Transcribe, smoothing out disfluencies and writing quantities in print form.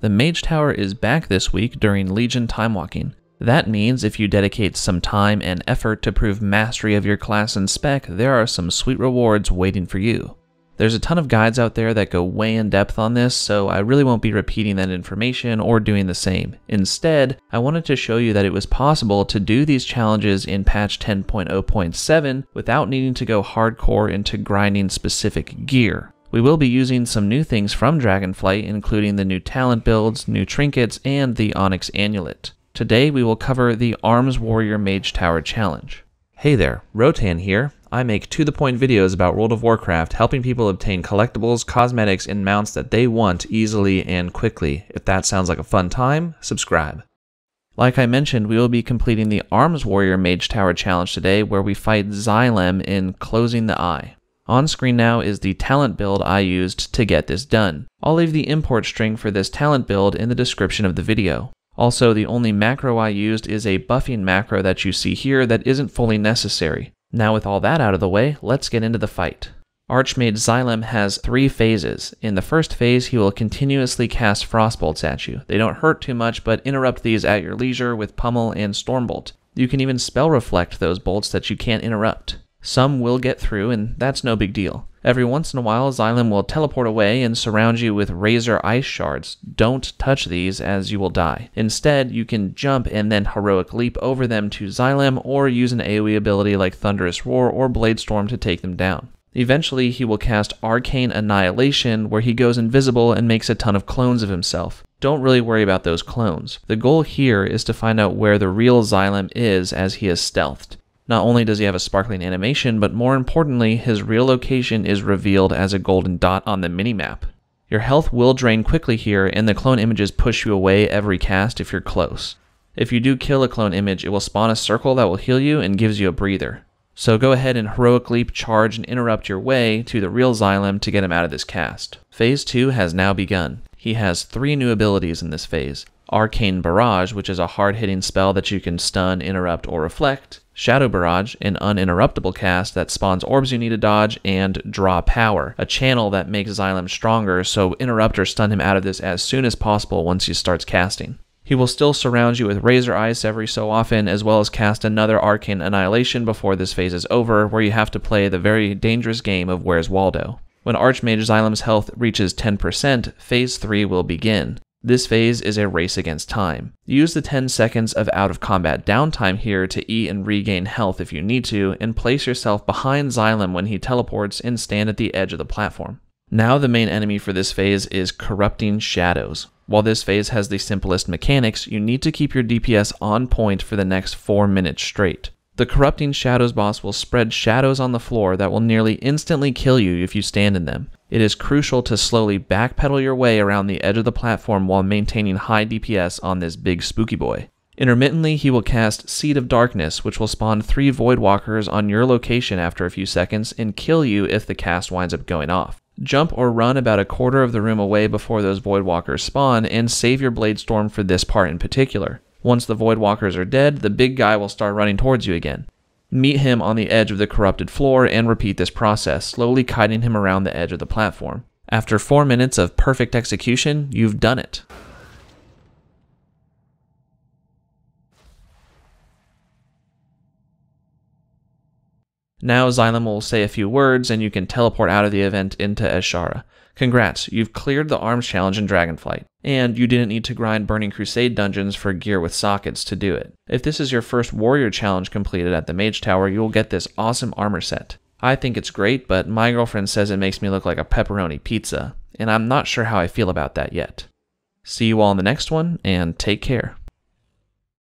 The Mage Tower is back this week during Legion time walking. That means if you dedicate some time and effort to prove mastery of your class and spec, there are some sweet rewards waiting for you. There's a ton of guides out there that go way in depth on this, so I really won't be repeating that information or doing the same. Instead, I wanted to show you that it was possible to do these challenges in patch 10.0.7 without needing to go hardcore into grinding specific gear. We will be using some new things from Dragonflight, including the new talent builds, new trinkets, and the Onyx Amulet. Today we will cover the Arms Warrior Mage Tower Challenge. Hey there, Rotan here. I make to-the-point videos about World of Warcraft, helping people obtain collectibles, cosmetics, and mounts that they want easily and quickly. If that sounds like a fun time, subscribe. Like I mentioned, we will be completing the Arms Warrior Mage Tower Challenge today, where we fight Xylem in Closing the Eye. On screen now is the talent build I used to get this done. I'll leave the import string for this talent build in the description of the video. Also, the only macro I used is a buffing macro that you see here that isn't fully necessary. Now with all that out of the way, let's get into the fight. Archmage Xylem has 3 phases. In the first phase, he will continuously cast Frostbolts at you. They don't hurt too much, but interrupt these at your leisure with Pummel and Stormbolt. You can even spell reflect those bolts that you can't interrupt. Some will get through, and that's no big deal. Every once in a while, Xylem will teleport away and surround you with Razor Ice Shards. Don't touch these, as you will die. Instead, you can jump and then heroic leap over them to Xylem, or use an AoE ability like Thunderous Roar or Bladestorm to take them down. Eventually, he will cast Arcane Annihilation, where he goes invisible and makes a ton of clones of himself. Don't really worry about those clones. The goal here is to find out where the real Xylem is, as he is stealthed. Not only does he have a sparkling animation, but more importantly, his real location is revealed as a golden dot on the minimap. Your health will drain quickly here, and the clone images push you away every cast if you're close. If you do kill a clone image, it will spawn a circle that will heal you and gives you a breather. So go ahead and heroic leap, charge, and interrupt your way to the real Xylem to get him out of this cast. Phase 2 has now begun. He has 3 new abilities in this phase. Arcane Barrage, which is a hard-hitting spell that you can stun, interrupt, or reflect. Shadow Barrage, an uninterruptible cast that spawns orbs you need to dodge, and Draw Power, a channel that makes Xylem stronger, so interrupt or stun him out of this as soon as possible once he starts casting. He will still surround you with Razor Ice every so often, as well as cast another Arcane Annihilation before this phase is over, where you have to play the very dangerous game of Where's Waldo. When Archmage Xylem's health reaches 10%, Phase 3 will begin. This phase is a race against time. Use the 10 seconds of out-of-combat downtime here to eat and regain health if you need to, and place yourself behind Xylem when he teleports and stand at the edge of the platform. Now the main enemy for this phase is Corrupting Shadows. While this phase has the simplest mechanics, you need to keep your DPS on point for the next 4 minutes straight. The Corrupting Shadows boss will spread shadows on the floor that will nearly instantly kill you if you stand in them. It is crucial to slowly backpedal your way around the edge of the platform while maintaining high DPS on this big spooky boy. Intermittently, he will cast Seed of Darkness, which will spawn 3 Voidwalkers on your location after a few seconds and kill you if the cast winds up going off. Jump or run about a quarter of the room away before those Voidwalkers spawn, and save your Bladestorm for this part in particular. Once the Voidwalkers are dead, the big guy will start running towards you again. Meet him on the edge of the corrupted floor and repeat this process, slowly kiting him around the edge of the platform. After 4 minutes of perfect execution, you've done it. Now Xylem will say a few words and you can teleport out of the event into Azshara. Congrats, you've cleared the arms challenge in Dragonflight, and you didn't need to grind Burning Crusade dungeons for gear with sockets to do it. If this is your first warrior challenge completed at the Mage Tower, you will get this awesome armor set. I think it's great, but my girlfriend says it makes me look like a pepperoni pizza, and I'm not sure how I feel about that yet. See you all in the next one, and take care.